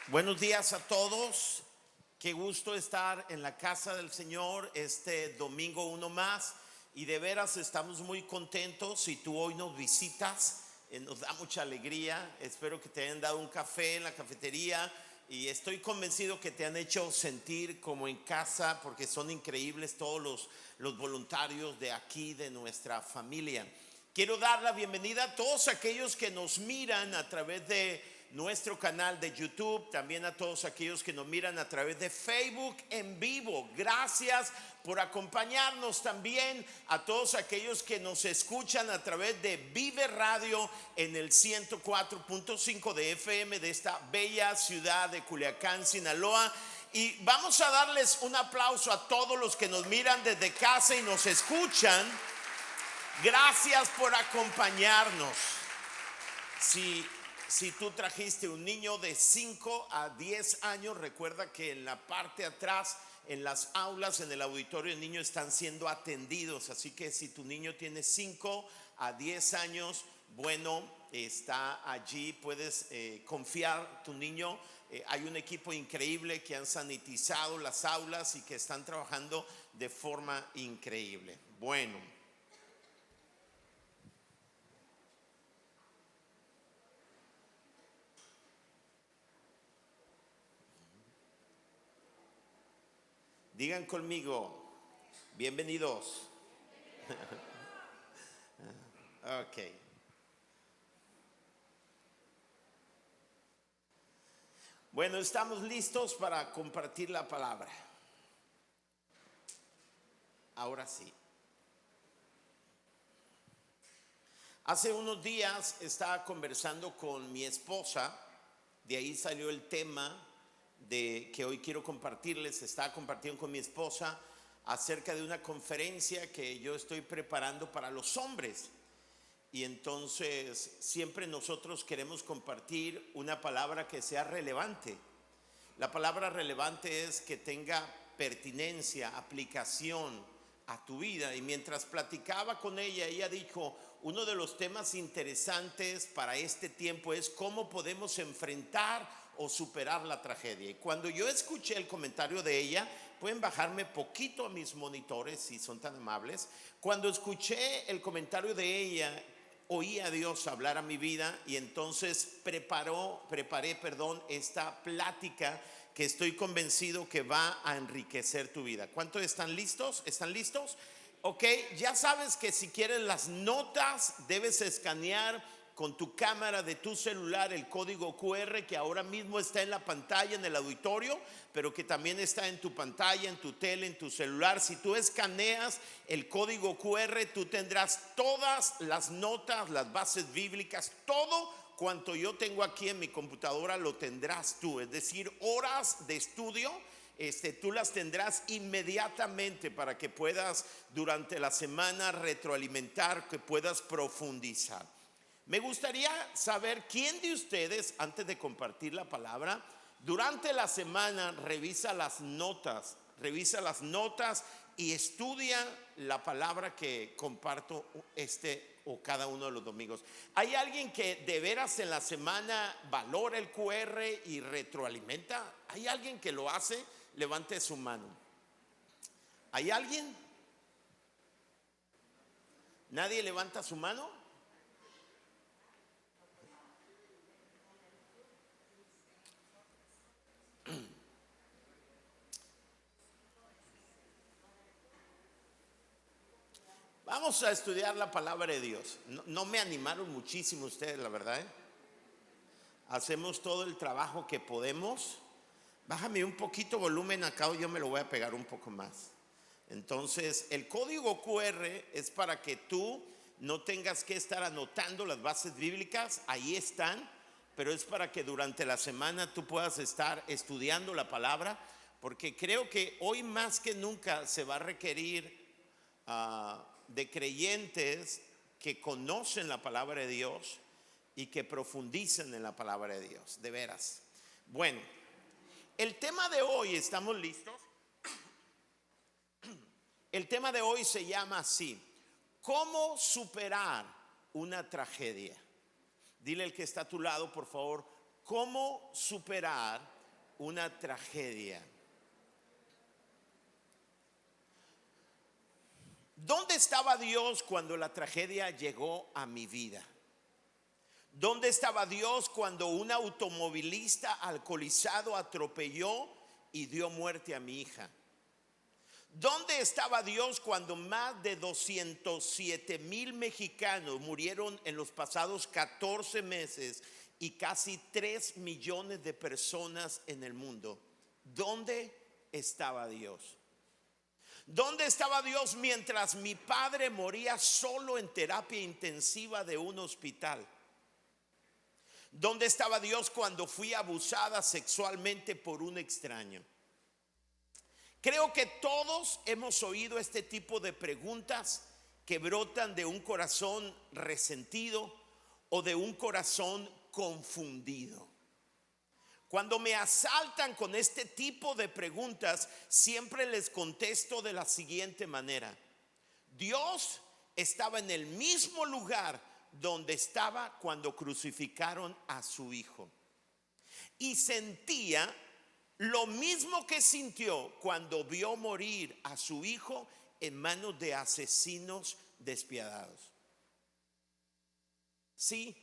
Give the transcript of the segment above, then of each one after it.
Buenos días a todos. Qué gusto estar en la casa del Señor este domingo uno más. Y de veras estamos muy contentos. Si tú hoy nos visitas, nos da mucha alegría. Espero que te hayan dado un café en la cafetería. Y estoy convencido que te han hecho sentir como en casa, porque son increíbles todos los voluntarios de aquí, de nuestra familia. Quiero dar la bienvenida a todos aquellos que nos miran a través de nuestro canal de YouTube, también a todos aquellos que nos miran a través de Facebook en vivo. Gracias por acompañarnos, también a todos aquellos que nos escuchan a través de Vive Radio en el 104.5 de FM de esta bella ciudad de Culiacán, Sinaloa. Y vamos a darles un aplauso a todos los que nos miran desde casa y nos escuchan. Gracias por acompañarnos. Si tú trajiste un niño de 5 a 10 años, recuerda que en la parte de atrás, en las aulas, en el auditorio, el niño están siendo atendidos. Así que si tu niño tiene 5 a 10 años, bueno, está allí, puedes confiar tu niño. Hay un equipo increíble que han sanitizado las aulas y que están trabajando de forma increíble. Bueno. Digan conmigo, bienvenidos. Ok. Bueno, estamos listos para compartir la palabra. Ahora sí. Hace unos días estaba conversando con mi esposa, de ahí salió el tema de que hoy quiero compartirles. Estaba compartiendo con mi esposa acerca de una conferencia que yo estoy preparando para los hombres. Y entonces siempre nosotros queremos compartir una palabra que sea relevante. La palabra relevante es que tenga pertinencia, aplicación a tu vida. Y mientras platicaba con ella, ella dijo, uno de los temas interesantes para este tiempo es cómo podemos enfrentar o superar la tragedia. Y cuando yo escuché el comentario de ella, pueden bajarme poquito a mis monitores si son tan amables. Cuando escuché el comentario de ella, oí a Dios hablar a mi vida y entonces preparé esta plática que estoy convencido que va a enriquecer tu vida. ¿Cuántos están listos? ¿Están listos? Ok, ya sabes que si quieres las notas debes escanear con tu cámara de tu celular el código QR que ahora mismo está en la pantalla en el auditorio, pero que también está en tu pantalla, en tu tele, en tu celular. Si tú escaneas el código QR, tú tendrás todas las notas, las bases bíblicas, todo cuanto yo tengo aquí en mi computadora lo tendrás tú. Es decir, horas de estudio, tú las tendrás inmediatamente para que puedas durante la semana retroalimentar, que puedas profundizar. Me gustaría saber quién de ustedes, antes de compartir la palabra, durante la semana revisa las notas y estudia la palabra que comparto o cada uno de los domingos. ¿Hay alguien que de veras en la semana valora el QR y retroalimenta? ¿Hay alguien que lo hace? Levante su mano. ¿Hay alguien? ¿Nadie levanta su mano? Vamos a estudiar la palabra de Dios. No me animaron muchísimo ustedes, la verdad. Hacemos todo el trabajo que podemos. Bájame un poquito volumen acá o yo me lo voy a pegar un poco más. Entonces, el código QR es para que tú no tengas que estar anotando las bases bíblicas. Ahí están, pero es para que durante la semana tú puedas estar estudiando la palabra, porque creo que hoy más que nunca se va a requerir de creyentes que conocen la palabra de Dios y que profundicen en la palabra de Dios, de veras. Bueno, el tema de hoy, ¿estamos listos? El tema de hoy se llama así: ¿cómo superar una tragedia? Dile al que está a tu lado, por favor, ¿cómo superar una tragedia. ¿Dónde estaba Dios cuando la tragedia llegó a mi vida? ¿Dónde estaba Dios cuando un automovilista alcoholizado atropelló y dio muerte a mi hija? ¿Dónde estaba Dios cuando más de 207,000 mexicanos murieron en los pasados 14 meses y casi 3 millones de personas en el mundo? ¿Dónde estaba Dios? ¿Dónde estaba Dios mientras mi padre moría solo en terapia intensiva de un hospital? ¿Dónde estaba Dios cuando fui abusada sexualmente por un extraño? Creo que todos hemos oído este tipo de preguntas que brotan de un corazón resentido o de un corazón confundido. Cuando me asaltan con este tipo de preguntas, siempre les contesto de la siguiente manera: Dios estaba en el mismo lugar donde estaba cuando crucificaron a su hijo, y sentía lo mismo que sintió cuando vio morir a su hijo en manos de asesinos despiadados. Sí,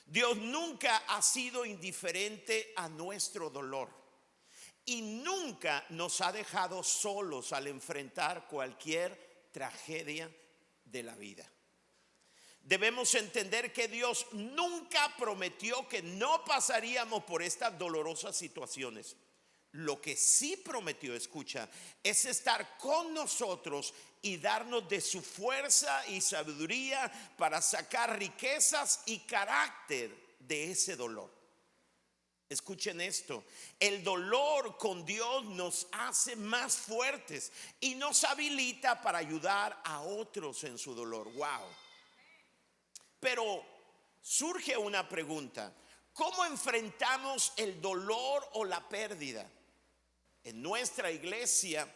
Dios nunca ha sido indiferente a nuestro dolor y nunca nos ha dejado solos al enfrentar cualquier tragedia de la vida. Debemos entender que Dios nunca prometió que no pasaríamos por estas dolorosas situaciones. Lo que sí prometió, escucha, es estar con nosotros y darnos de su fuerza y sabiduría para sacar riquezas y carácter de ese dolor. Escuchen esto: el dolor con Dios nos hace más fuertes y nos habilita para ayudar a otros en su dolor. Wow. Pero surge una pregunta: ¿cómo enfrentamos el dolor o la pérdida? En nuestra iglesia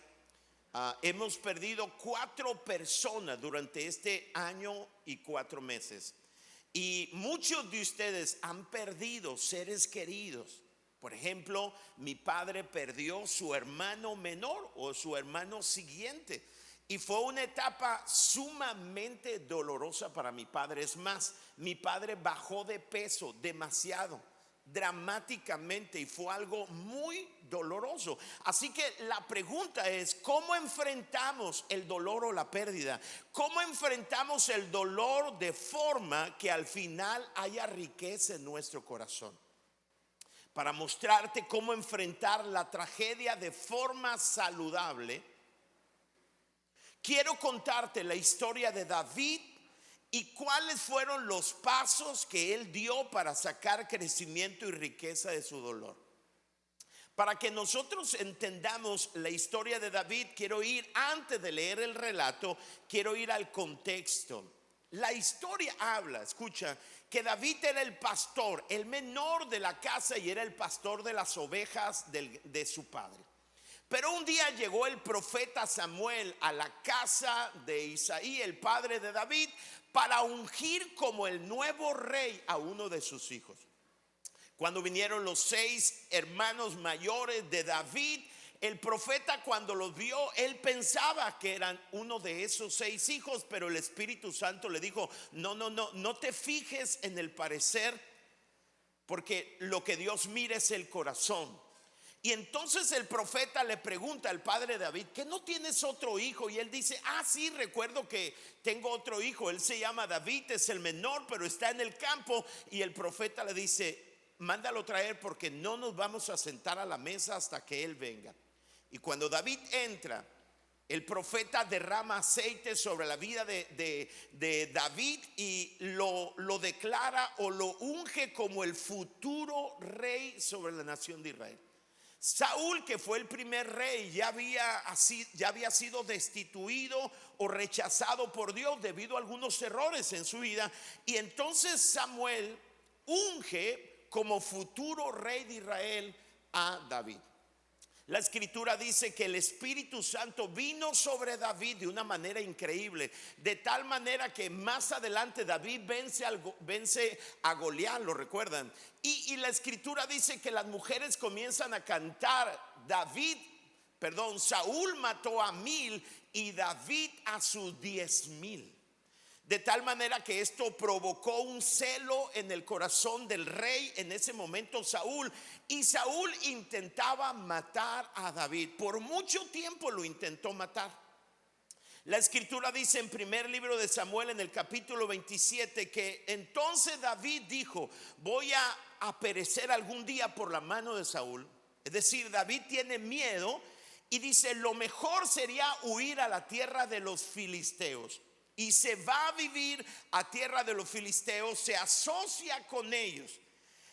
hemos perdido 4 personas durante este año y 4 meses. Y muchos de ustedes han perdido seres queridos. Por ejemplo, mi padre perdió su hermano menor o su hermano siguiente. Y fue una etapa sumamente dolorosa para mi padre. Es más, mi padre bajó de peso demasiado, dramáticamente, y fue algo muy doloroso. Así que la pregunta es: ¿cómo enfrentamos el dolor o la pérdida? ¿Cómo enfrentamos el dolor de forma que al final haya riqueza en nuestro corazón? Para mostrarte cómo enfrentar la tragedia de forma saludable, quiero contarte la historia de David y cuáles fueron los pasos que él dio para sacar crecimiento y riqueza de su dolor. Para que nosotros entendamos la historia de David, quiero ir, antes de leer el relato, quiero ir al contexto. La historia habla, escucha, que David era el pastor, el menor de la casa, y era el pastor de las ovejas de su padre. Pero un día llegó el profeta Samuel a la casa de Isaí, el padre de David, para ungir como el nuevo rey a uno de sus hijos. Cuando vinieron los 6 hermanos mayores de David, el profeta, cuando los vio, él pensaba que eran uno de esos 6 hijos, pero el Espíritu Santo le dijo: no te fijes en el parecer, porque lo que Dios mira es el corazón. Y entonces el profeta le pregunta al padre de David: ¿que no tienes otro hijo? Y él dice: sí, recuerdo que tengo otro hijo, él se llama David, es el menor, pero está en el campo. Y el profeta le dice: mándalo traer, porque no nos vamos a sentar a la mesa hasta que él venga. Y cuando David entra, el profeta derrama aceite sobre la vida de David y lo declara o lo unge como el futuro rey sobre la nación de Israel. Saúl, que fue el primer rey, ya había sido destituido o rechazado por Dios debido a algunos errores en su vida. Y entonces Samuel unge como futuro rey de Israel a David. La escritura dice que el Espíritu Santo vino sobre David de una manera increíble, de tal manera que más adelante David vence a Goliat, ¿lo recuerdan? Y la escritura dice que las mujeres comienzan a cantar, Saúl mató a 1000 y David a sus 10,000. De tal manera que esto provocó un celo en el corazón del rey en ese momento, Saúl. Y Saúl intentaba matar a David. Por mucho tiempo lo intentó matar. La escritura dice en primer libro de Samuel, en el capítulo 27, que entonces David dijo: voy a perecer algún día por la mano de Saúl. Es decir, David tiene miedo y dice: lo mejor sería huir a la tierra de los filisteos. Y se va a vivir a tierra de los filisteos, se asocia con ellos.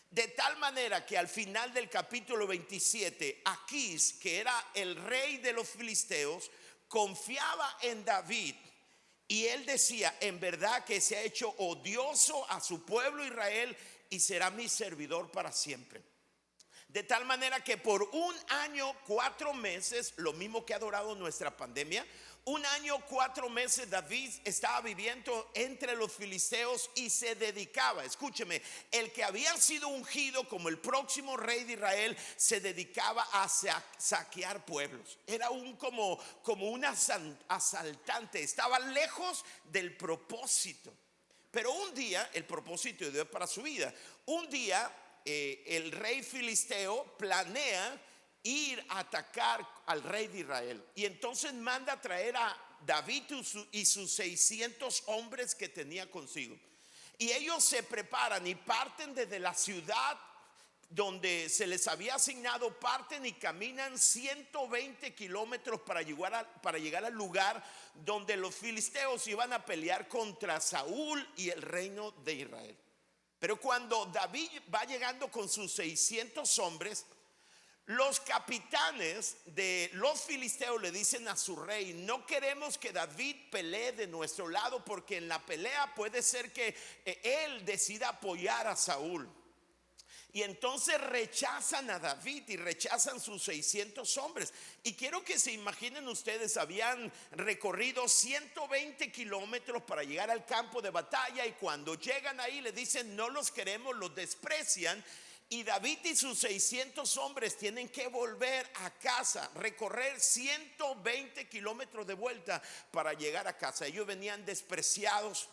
De tal manera que al final del capítulo 27, Aquís, que era el rey de los filisteos, confiaba en David. Y él decía: en verdad que se ha hecho odioso a su pueblo Israel y será mi servidor para siempre. De tal manera que por 1 año 4 meses, lo mismo que ha durado nuestra pandemia, 1 año 4 meses David estaba viviendo entre los filisteos y se dedicaba, escúcheme, el que había sido ungido como el próximo rey de Israel se dedicaba a saquear pueblos. Era como un asaltante, estaba lejos del propósito. Pero un día, el propósito de Dios para su vida, un día el rey filisteo planea ir a atacar al rey de Israel. Y entonces manda a traer a David y sus 600 hombres que tenía consigo. Y ellos se preparan y parten desde la ciudad donde se les había asignado, parten y caminan 120 kilómetros para llegar al lugar donde los filisteos iban a pelear contra Saúl y el reino de Israel. Pero cuando David va llegando con sus 600 hombres, los capitanes de los filisteos le dicen a su rey: no queremos que David pelee de nuestro lado, porque en la pelea puede ser que él decida apoyar a Saúl. Y entonces rechazan a David y rechazan sus 600 hombres. Y quiero que se imaginen ustedes, habían recorrido 120 kilómetros para llegar al campo de batalla, y cuando llegan ahí le dicen: no los queremos, los desprecian. Y David y sus 600 hombres tienen que volver a casa, recorrer 120 kilómetros de vuelta para llegar a casa. Ellos venían despreciados,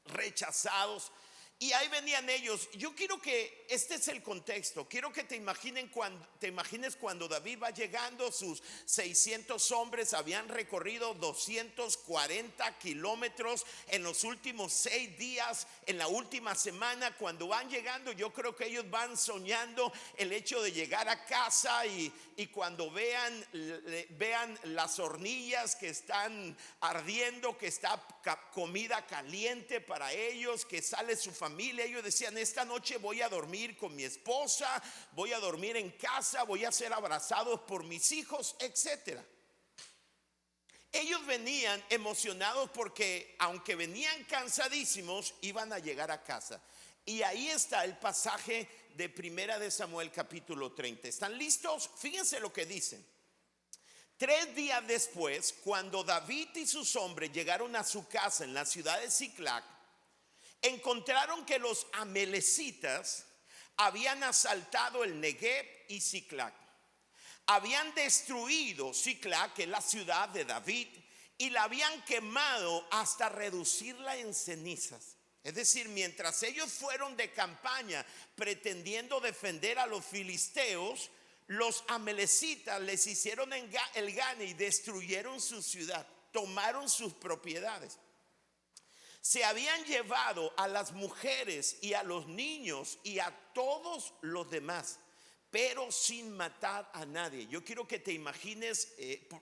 rechazados. Y ahí venían ellos. Yo quiero que este es el contexto. Quiero que te imagines cuando David va llegando. Sus 600 hombres habían recorrido 240 kilómetros en los últimos 6 días. En la última semana, cuando van llegando, yo creo que ellos van soñando el hecho de llegar a casa y cuando vean las hornillas que están ardiendo, que está comida caliente para ellos, que sale su familia. Ellos decían: esta noche voy a dormir con mi esposa, voy a dormir en casa, voy a ser abrazados por mis hijos, etcétera. Ellos venían emocionados porque, aunque venían cansadísimos, iban a llegar a casa. Y ahí está el pasaje de Primera de Samuel capítulo 30. ¿Están listos? Fíjense lo que dicen. 3 días después, cuando David y sus hombres llegaron a su casa en la ciudad de Siclac, encontraron que los amalecitas habían asaltado el Negev y Siclac. Habían destruido Siclac, que es la ciudad de David, y la habían quemado hasta reducirla en cenizas. Es decir, mientras ellos fueron de campaña pretendiendo defender a los filisteos, los amalecitas les hicieron el gane y destruyeron su ciudad, tomaron sus propiedades. Se habían llevado a las mujeres y a los niños y a todos los demás, pero sin matar a nadie. Yo quiero que te imagines,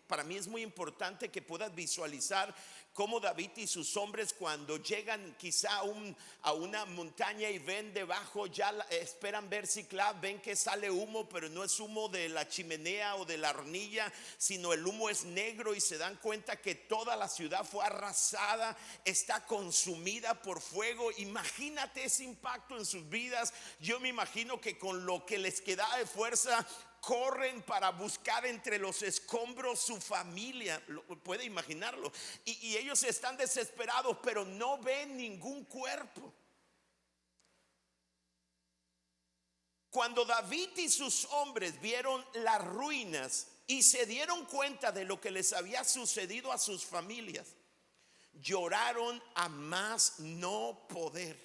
para mí es muy importante que puedas visualizar cómo David y sus hombres, cuando llegan quizá a una montaña y ven debajo, ya esperan ver Siclac, ven que sale humo, pero no es humo de la chimenea o de la hornilla, sino el humo es negro, y se dan cuenta que toda la ciudad fue arrasada, está consumida por fuego. Imagínate ese impacto en sus vidas. Yo me imagino que con lo que les quedaba de fuerza corren para buscar entre los escombros su familia. Puede imaginarlo. Y ellos están desesperados, pero no ven ningún cuerpo. Cuando David y sus hombres vieron las ruinas y se dieron cuenta de lo que les había sucedido a sus familias, lloraron a más no poder.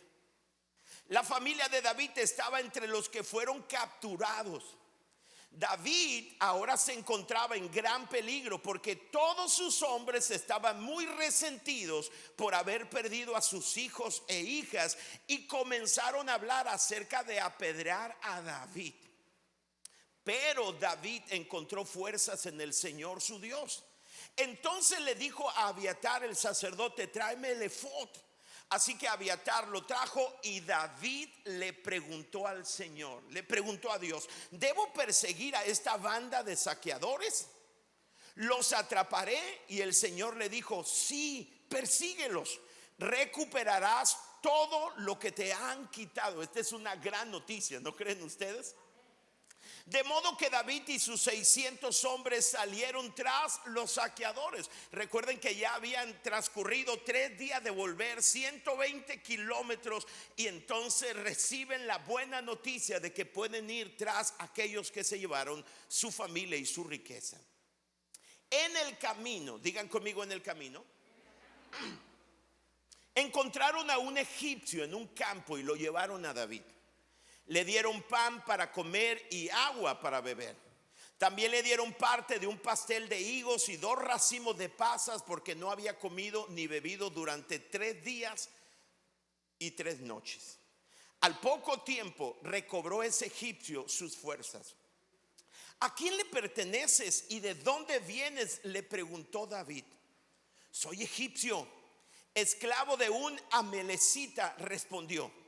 La familia de David estaba entre los que fueron capturados. David ahora se encontraba en gran peligro porque todos sus hombres estaban muy resentidos por haber perdido a sus hijos e hijas y comenzaron a hablar acerca de apedrear a David. Pero David encontró fuerzas en el Señor su Dios. Entonces le dijo a Abiatar el sacerdote: tráeme el efod. Así que Abiatar lo trajo y David le preguntó al Señor, le preguntó a Dios: ¿debo perseguir a esta banda de saqueadores? ¿Los atraparé? Y el Señor le dijo: sí, persíguelos, recuperarás todo lo que te han quitado. Esta es una gran noticia, ¿no creen ustedes? De modo que David y sus 600 hombres salieron tras los saqueadores. Recuerden que ya habían transcurrido 3 días de volver 120 kilómetros, y entonces reciben la buena noticia de que pueden ir tras aquellos que se llevaron su familia y su riqueza. En el camino, digan conmigo, en el camino, encontraron a un egipcio en un campo y lo llevaron a David. Le dieron pan para comer y agua para beber. También le dieron parte de un pastel de higos y 2 racimos de pasas, porque no había comido ni bebido durante 3 días y 3 noches. Al poco tiempo recobró ese egipcio sus fuerzas. ¿A quién le perteneces y de dónde vienes?, le preguntó David. Soy egipcio, esclavo de un amelecita, respondió.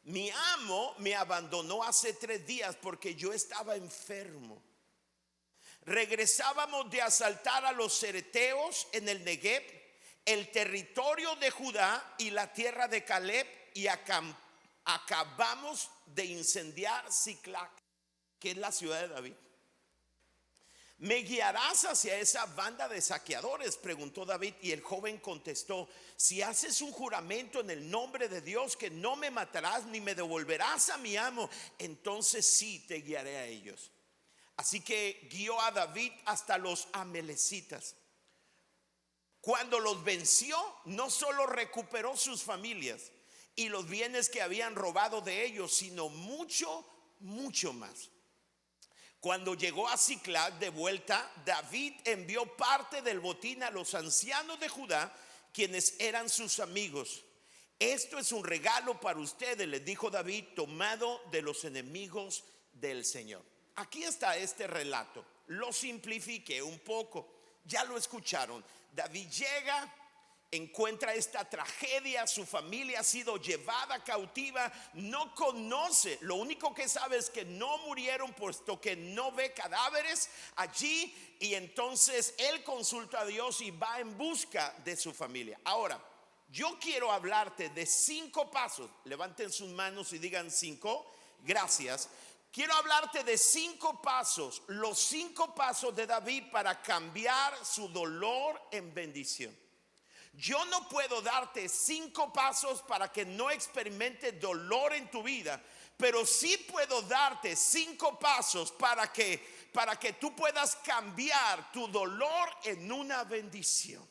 Mi amo me abandonó hace 3 días porque yo estaba enfermo. Regresábamos de asaltar a los cereteos en el Negev, el territorio de Judá y la tierra de Caleb, y acabamos de incendiar Siclac, que es la ciudad de David. ¿Me guiarás hacia esa banda de saqueadores?, preguntó David. Y el joven contestó: si haces un juramento en el nombre de Dios que no me matarás ni me devolverás a mi amo, entonces sí te guiaré a ellos. Así que guió a David hasta los amelecitas. Cuando los venció, no solo recuperó sus familias y los bienes que habían robado de ellos, sino mucho, mucho más. Cuando llegó a Siclag de vuelta, David envió parte del botín a los ancianos de Judá, quienes eran sus amigos. Esto es un regalo para ustedes, les dijo David, tomado de los enemigos del Señor. Aquí está este relato. Lo simplifiqué un poco. Ya lo escucharon. David llega, encuentra esta tragedia, su familia ha sido llevada cautiva, no conoce, lo único que sabe es que no murieron, puesto que no ve cadáveres allí, y entonces él consulta a Dios y va en busca de su familia. Ahora, yo quiero hablarte de 5 pasos. Levanten sus manos y digan 5. Gracias. Quiero hablarte de 5 pasos, los 5 pasos de David para cambiar su dolor en bendición. Yo no puedo darte 5 pasos para que no experimentes dolor en tu vida, pero sí puedo darte 5 pasos para que tú puedas cambiar tu dolor en una bendición.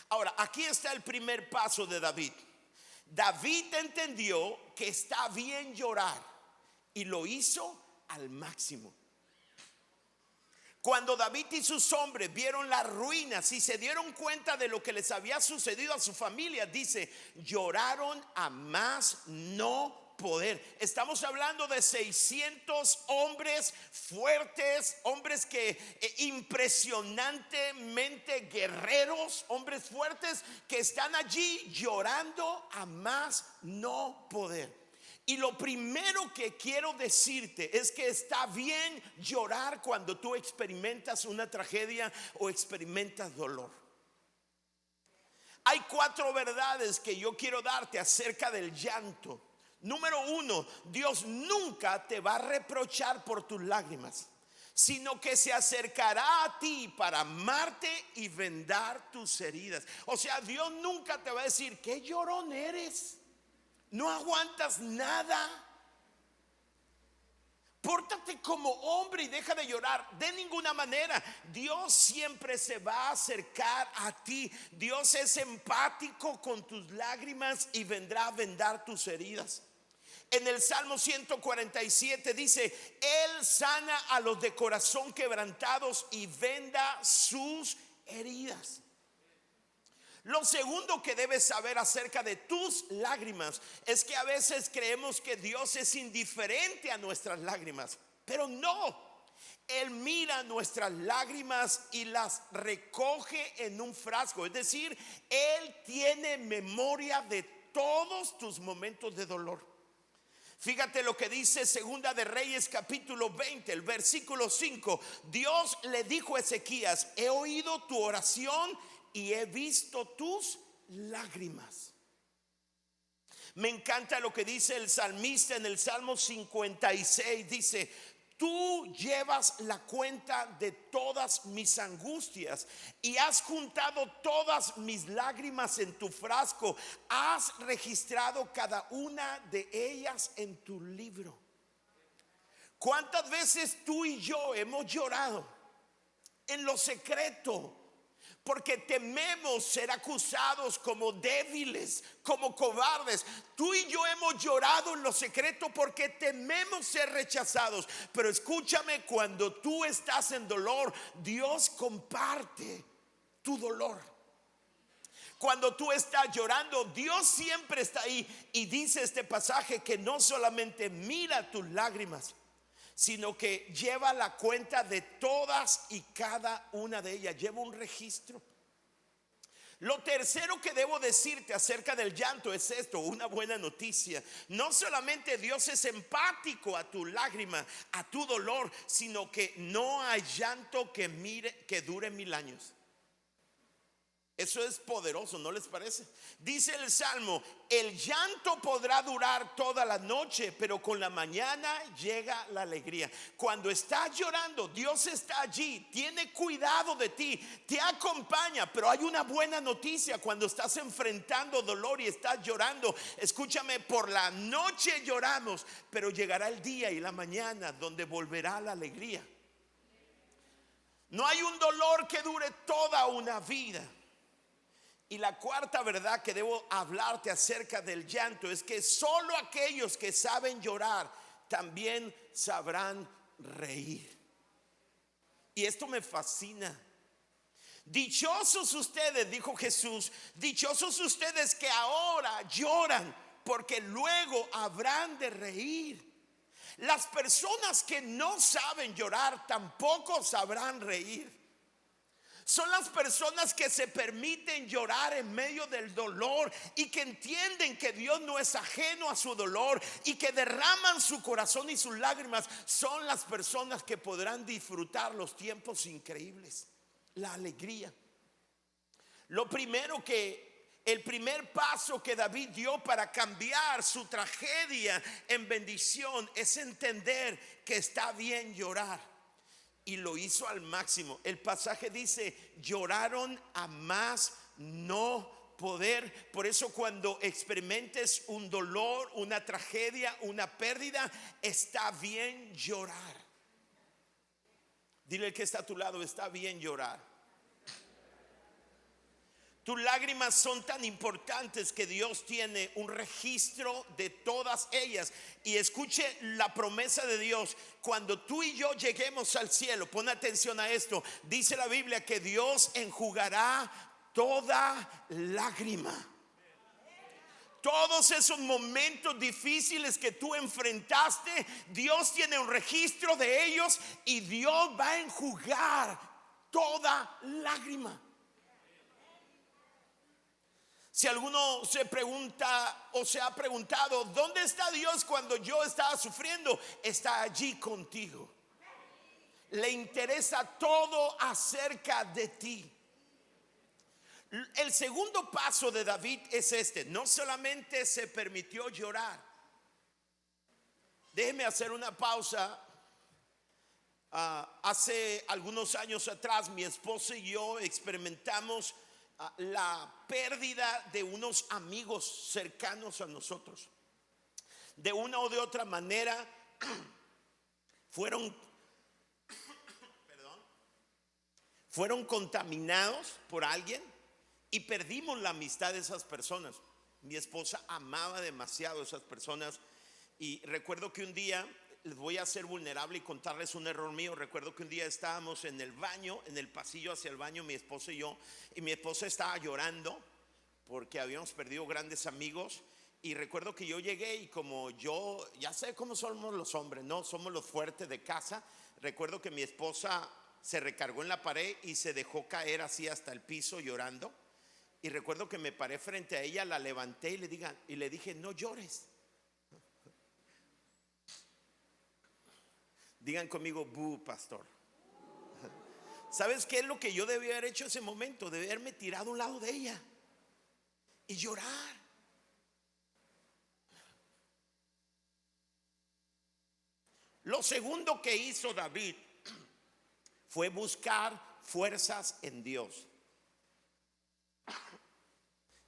Ahora, aquí está el primer paso de David. David entendió que está bien llorar y lo hizo al máximo. Cuando David y sus hombres vieron las ruinas y se dieron cuenta de lo que les había sucedido a su familia, dice, lloraron a más no poder. Estamos hablando de 600 hombres fuertes, hombres que impresionantemente guerreros, hombres fuertes que están allí llorando a más no poder. Y lo primero que quiero decirte es que está bien llorar cuando tú experimentas una tragedia o experimentas dolor. Hay 4 verdades que yo quiero darte acerca del llanto. Número uno, Dios nunca te va a reprochar por tus lágrimas, sino que se acercará a ti para amarte y vendar tus heridas. O sea, Dios nunca te va a decir: qué llorón eres, no aguantas nada, pórtate como hombre y deja de llorar. De ninguna manera. Dios siempre se va a acercar a ti. Dios es empático con tus lágrimas y vendrá a vendar tus heridas. En el Salmo 147 dice: Él sana a los de corazón quebrantados y venda sus heridas. Lo segundo que debes saber acerca de tus lágrimas es que a veces creemos que Dios es indiferente a nuestras lágrimas, pero no. Él mira nuestras lágrimas y las recoge en un frasco. Es decir, Él tiene memoria de todos tus momentos de dolor. Fíjate lo que dice Segunda de Reyes capítulo 20, el versículo 5. Dios le dijo a Ezequías: he oído tu oración y he visto tus lágrimas. Me encanta lo que dice el salmista en el Salmo 56. Dice: tú llevas la cuenta de todas mis angustias y has juntado todas mis lágrimas en tu frasco. Has registrado cada una de ellas en tu libro. ¿Cuántas veces tú y yo hemos llorado en lo secreto? Porque tememos ser acusados como débiles, como cobardes. Tú y yo hemos llorado en lo secreto porque tememos ser rechazados. Pero escúchame, cuando tú estás en dolor, Dios comparte tu dolor. Cuando tú estás llorando, Dios siempre está ahí. Y dice este pasaje que no solamente mira tus lágrimas, sino que lleva la cuenta de todas y cada una de ellas. Lleva un registro. Lo tercero que debo decirte acerca del llanto es esto, una buena noticia. No solamente Dios es empático a tu lágrima, a tu dolor, sino que no hay llanto que dure 1000 años. Eso es poderoso, ¿no les parece? Dice el Salmo: el llanto podrá durar toda la noche, pero con la mañana llega la alegría. Cuando estás llorando, Dios está allí, tiene cuidado de ti, te acompaña. Pero hay una buena noticia: cuando estás enfrentando dolor y estás llorando, escúchame, por la noche lloramos, pero llegará el día y la mañana donde volverá la alegría. No hay un dolor que dure toda una vida. Y la cuarta verdad que debo hablarte acerca del llanto es que solo aquellos que saben llorar también sabrán reír. Y esto me fascina. Dichosos ustedes, dijo Jesús, dichosos ustedes que ahora lloran, porque luego habrán de reír. Las personas que no saben llorar tampoco sabrán reír. Son las personas que se permiten llorar en medio del dolor y que entienden que Dios no es ajeno a su dolor y que derraman su corazón y sus lágrimas. Son las personas que podrán disfrutar los tiempos increíbles, la alegría. El primer paso que David dio para cambiar su tragedia en bendición es entender que está bien llorar. Y lo hizo al máximo. El pasaje dice: lloraron a más no poder. Por eso cuando experimentes un dolor, una tragedia, una pérdida, está bien llorar. Dile al que está a tu lado: está bien llorar. Tus lágrimas son tan importantes que Dios tiene un registro de todas ellas. Y escuche la promesa de Dios: cuando tú y yo lleguemos al cielo, pon atención a esto, dice la Biblia que Dios enjugará toda lágrima. Todos esos momentos difíciles que tú enfrentaste, Dios tiene un registro de ellos y Dios va a enjugar toda lágrima. Si alguno se pregunta o se ha preguntado: ¿dónde está Dios cuando yo estaba sufriendo? Está allí contigo. Le interesa todo acerca de ti. El segundo paso de David es este: no solamente se permitió llorar, Déjeme hacer una pausa. Hace algunos años atrás mi esposa y yo experimentamos la pérdida de unos amigos cercanos a nosotros. De una o de otra manera fueron contaminados por alguien y perdimos la amistad de esas personas. Mi esposa amaba demasiado a esas personas y recuerdo que un día, les voy a ser vulnerable y contarles un error mío. Recuerdo que un día estábamos en el baño, en el pasillo hacia el baño, mi esposa y yo, y mi esposa estaba llorando porque habíamos perdido grandes amigos. Y recuerdo que yo llegué y como yo, ya sé cómo somos los hombres, ¿no? Somos los fuertes de casa. Recuerdo que mi esposa se recargó en la pared y se dejó caer así hasta el piso llorando. Y recuerdo que me paré frente a ella, la levanté y le dije, no llores. Digan conmigo, bu, pastor. ¿Sabes qué es lo que yo debía haber hecho en ese momento? Debí haberme tirado a un lado de ella y llorar. Lo segundo que hizo David fue buscar fuerzas en Dios.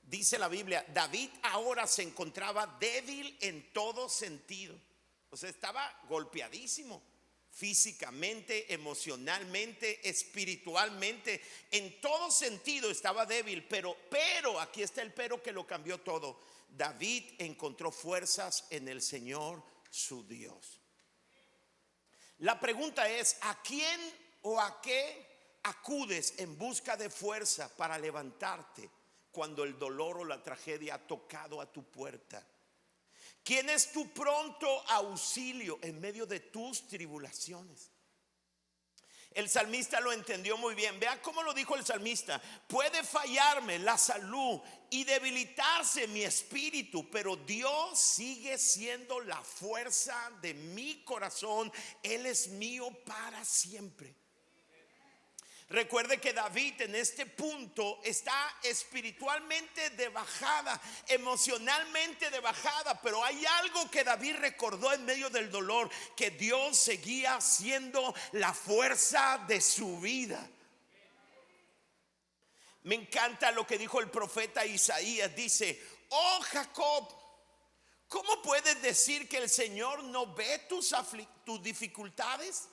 Dice la Biblia, David ahora se encontraba débil en todo sentido. O sea, estaba golpeadísimo. Físicamente, emocionalmente, espiritualmente, en todo sentido estaba débil, pero aquí está el pero que lo cambió todo. David encontró fuerzas en el Señor su Dios. La pregunta es, ¿a quién o a qué acudes en busca de fuerza para levantarte cuando el dolor o la tragedia ha tocado a tu puerta? ¿Quién es tu pronto auxilio en medio de tus tribulaciones? El salmista lo entendió muy bien. Vea cómo lo dijo el salmista: puede fallarme la salud y debilitarse mi espíritu, pero Dios sigue siendo la fuerza de mi corazón. Él es mío para siempre. Recuerde que David en este punto está espiritualmente de bajada, emocionalmente de bajada, pero hay algo que David recordó en medio del dolor: que Dios seguía siendo la fuerza de su vida. Me encanta lo que dijo el profeta Isaías. Dice: oh Jacob, ¿cómo puedes decir que el Señor no ve tus dificultades?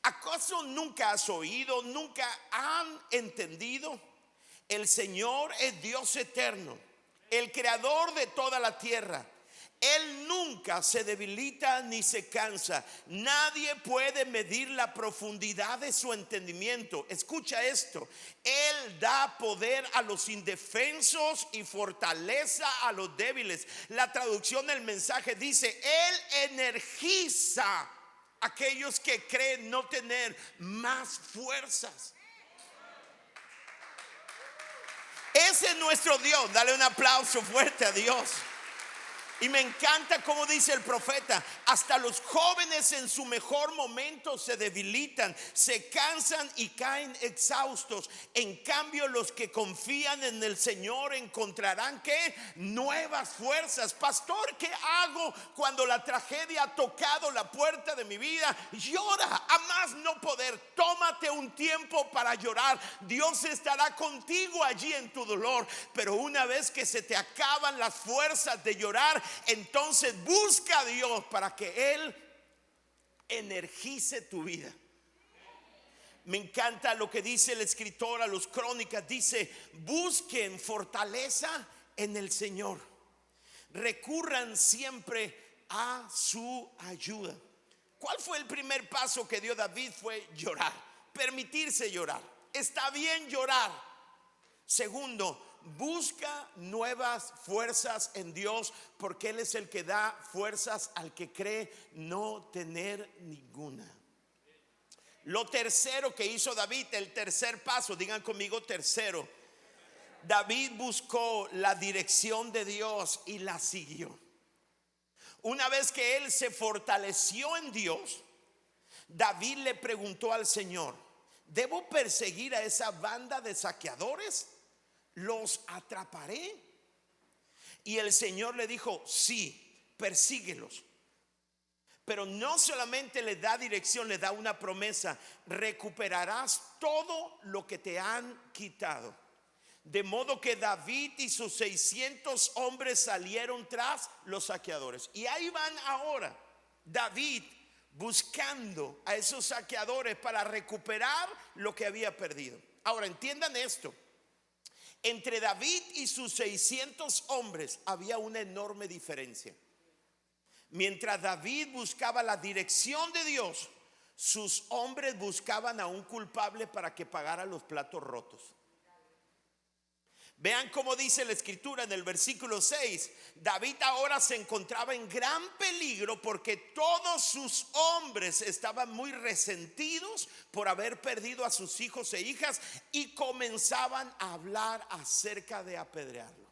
¿Acaso nunca has oído, nunca han entendido? El Señor es Dios eterno, el creador de toda la tierra. Él nunca se debilita ni se cansa. Nadie puede medir la profundidad de su entendimiento. Escucha esto: Él da poder a los indefensos y fortaleza a los débiles. La traducción del mensaje dice: Él energiza aquellos que creen no tener más fuerzas. Ese es nuestro Dios. Dale un aplauso fuerte a Dios. Y me encanta como dice el profeta: hasta los jóvenes en su mejor momento se debilitan, se cansan y caen exhaustos. En cambio, los que confían en el Señor encontrarán ¿qué? Nuevas fuerzas. Pastor, ¿qué hago cuando la tragedia ha tocado la puerta de mi vida? Llora a más no poder. Tómate un tiempo para llorar. Dios estará contigo allí en tu dolor. Pero una vez que se te acaban las fuerzas de llorar, entonces busca a Dios para que Él energice tu vida. Me encanta lo que dice el escritor a los Crónicas. Dice: busquen fortaleza en el Señor, recurran siempre a su ayuda. ¿Cuál fue el primer paso que dio David? Fue llorar, permitirse llorar. Está bien llorar. Segundo, busca nuevas fuerzas en Dios, porque Él es el que da fuerzas al que cree no tener ninguna. Lo tercero que hizo David, el tercer paso, digan conmigo tercero: David buscó la dirección de Dios y la siguió. Una vez que él se fortaleció en Dios, David le preguntó al Señor: ¿debo perseguir a esa banda de saqueadores? ¿Los atraparé? Y el Señor le dijo: sí, persíguelos. Pero no solamente le da dirección, le da una promesa: recuperarás todo lo que te han quitado. De modo que David y sus 600 hombres salieron tras los saqueadores. Y ahí van ahora David buscando a esos saqueadores para recuperar lo que había perdido. Ahora entiendan esto: entre David y sus 600 hombres había una enorme diferencia. Mientras David buscaba la dirección de Dios, sus hombres buscaban a un culpable para que pagara los platos rotos. Vean cómo dice la escritura en el versículo 6. David ahora se encontraba en gran peligro porque todos sus hombres estaban muy resentidos por haber perdido a sus hijos e hijas y comenzaban a hablar acerca de apedrearlo.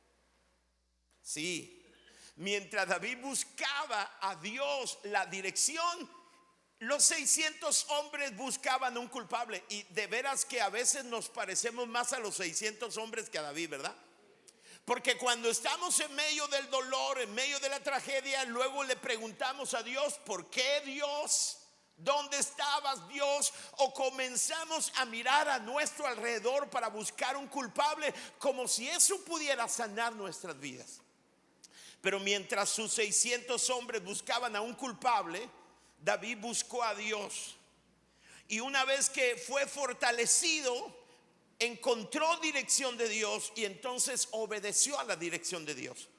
Sí, mientras David buscaba a Dios la dirección, los 600 hombres buscaban un culpable. Y de veras que a veces nos parecemos más a los 600 hombres que a David, ¿verdad? Porque cuando estamos en medio del dolor, en medio de la tragedia, luego le preguntamos a Dios: ¿por qué, Dios? ¿Dónde estabas, Dios? O comenzamos a mirar a nuestro alrededor para buscar un culpable, como si eso pudiera sanar nuestras vidas. Pero mientras sus 600 hombres buscaban a un culpable, David buscó a Dios. Y una vez que fue fortalecido, encontró dirección de Dios y entonces obedeció a la dirección de Dios.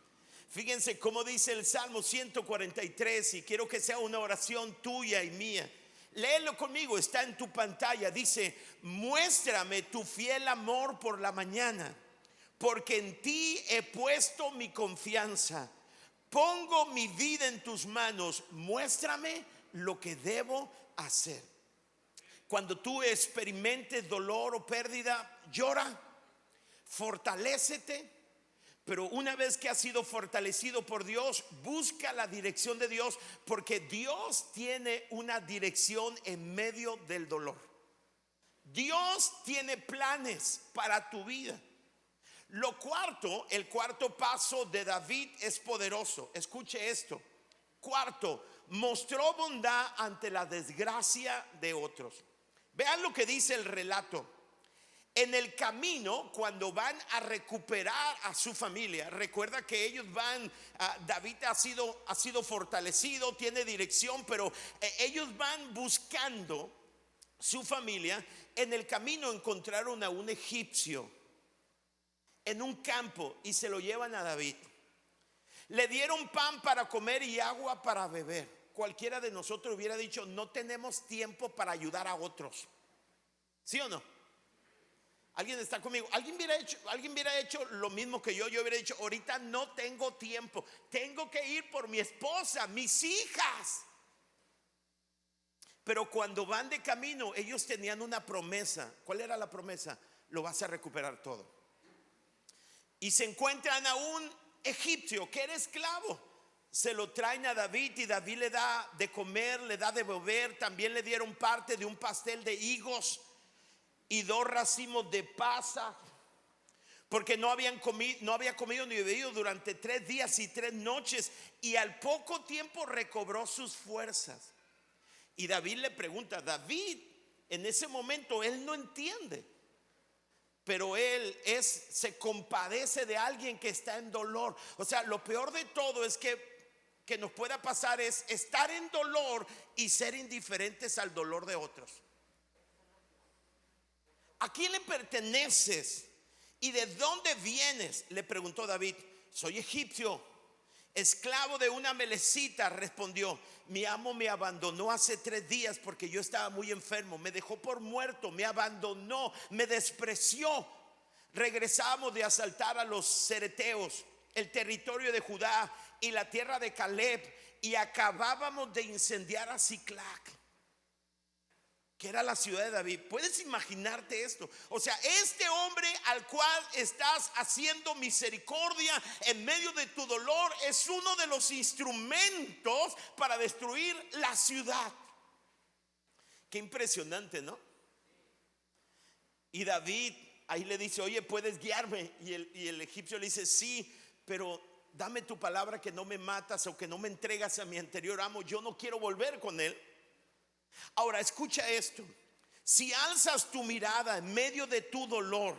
Fíjense cómo dice el Salmo 143, y quiero que sea una oración tuya y mía. Léelo conmigo, está en tu pantalla. Dice: muéstrame tu fiel amor por la mañana, porque en ti he puesto mi confianza. Pongo mi vida en tus manos, muéstrame lo que debo hacer. Cuando tú experimentes dolor o pérdida, llora, fortalécete. Pero una vez que has sido fortalecido por Dios, busca la dirección de Dios, porque Dios tiene una dirección en medio del dolor. Dios tiene planes para tu vida. El cuarto paso de David es poderoso. Escuche esto. Cuarto, mostró bondad ante la desgracia de otros. Vean lo que dice el relato. En el camino, cuando van a recuperar a su familia, recuerda que ellos van, David ha sido fortalecido, tiene dirección, pero ellos van buscando su familia. En el camino encontraron a un egipcio en un campo y se lo llevan a David. Le dieron pan para comer y agua para beber. Cualquiera de nosotros hubiera dicho: no tenemos tiempo para ayudar a otros. ¿Sí o no? ¿Alguien está conmigo? ¿Alguien hubiera hecho lo mismo que yo? Yo hubiera dicho: ahorita no tengo tiempo, tengo que ir por mi esposa, mis hijas. Pero cuando van de camino, ellos tenían una promesa. ¿Cuál era la promesa? Lo vas a recuperar todo. Y se encuentran a un egipcio que era esclavo. Se lo traen a David y David le da de comer, le da de beber. También le dieron parte de un pastel de higos y 2 racimos de pasa, porque no había comido ni bebido durante 3 días y 3 noches. Y al poco tiempo recobró sus fuerzas. Y David le pregunta, David en ese momento él no entiende, pero él se compadece de alguien que está en dolor. O sea, lo peor de todo es que nos pueda pasar es estar en dolor y ser indiferentes al dolor de otros. ¿A quién le perteneces y de dónde vienes?, le preguntó David. Soy egipcio, esclavo de una melecita, respondió. Mi amo me abandonó hace 3 días porque yo estaba muy enfermo. Me dejó por muerto, me abandonó, me despreció. Regresamos de asaltar a los cereteos, el territorio de Judá y la tierra de Caleb, y acabábamos de incendiar a Siclac, que era la ciudad de David. ¿Puedes imaginarte esto? O sea, este hombre al cual estás haciendo misericordia en medio de tu dolor es uno de los instrumentos para destruir la ciudad. Qué impresionante, ¿no? Y David ahí le dice, oye, ¿puedes guiarme? Y el egipcio le dice, sí, pero dame tu palabra que no me matas o que no me entregas a mi anterior amo, yo no quiero volver con él. Ahora escucha esto, si alzas tu mirada en medio de tu dolor,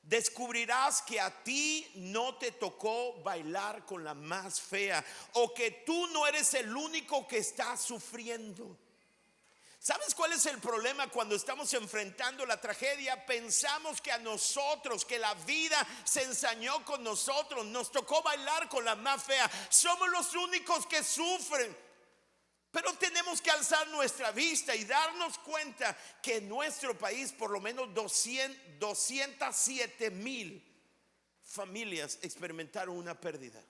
descubrirás que a ti no te tocó bailar con la más fea, o que tú no eres el único que está sufriendo. ¿Sabes cuál es el problema cuando estamos enfrentando la tragedia? Pensamos que a nosotros, que la vida se ensañó con nosotros, nos tocó bailar con la más fea, somos los únicos que sufren. Pero tenemos que alzar nuestra vista y darnos cuenta que en nuestro país por lo menos 207,000 familias experimentaron una pérdida,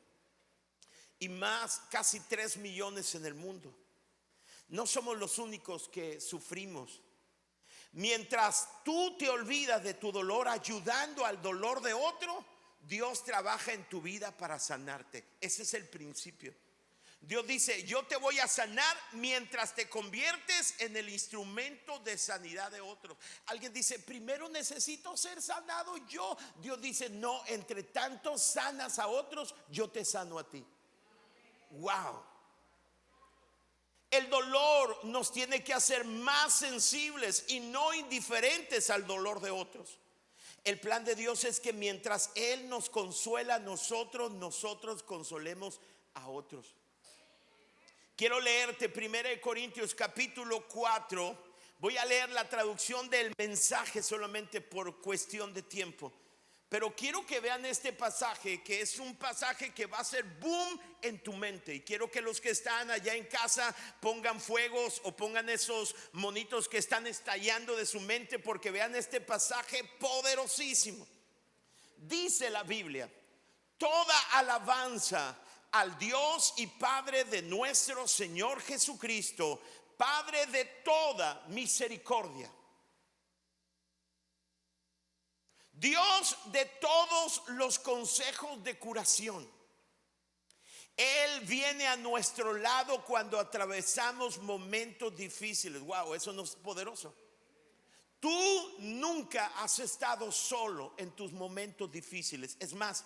y más, casi 3 millones en el mundo. No somos los únicos que sufrimos. Mientras tú te olvidas de tu dolor ayudando al dolor de otro, Dios trabaja en tu vida para sanarte. Ese es el principio. Dios dice, yo te voy a sanar mientras te conviertes en el instrumento de sanidad de otros. Alguien dice, primero necesito ser sanado yo. Dios dice, no, entre tanto sanas a otros, yo te sano a ti. Wow. El dolor nos tiene que hacer más sensibles y no indiferentes al dolor de otros. El plan de Dios es que mientras Él nos consuela a nosotros, nosotros consolemos a otros. Quiero leerte 1 Corintios capítulo 4. Voy a leer la traducción del mensaje solamente por cuestión de tiempo. Pero quiero que vean este pasaje, que es un pasaje que va a ser boom en tu mente. Y quiero que los que están allá en casa pongan fuegos o pongan esos monitos que están estallando de su mente, porque vean este pasaje poderosísimo. Dice la Biblia, toda alabanza al Dios y Padre de nuestro Señor Jesucristo, Padre de toda misericordia, Dios de todos los consejos de curación. Él viene a nuestro lado cuando atravesamos momentos difíciles. Wow, eso no es poderoso. Tú nunca has estado solo en tus momentos difíciles. Es más,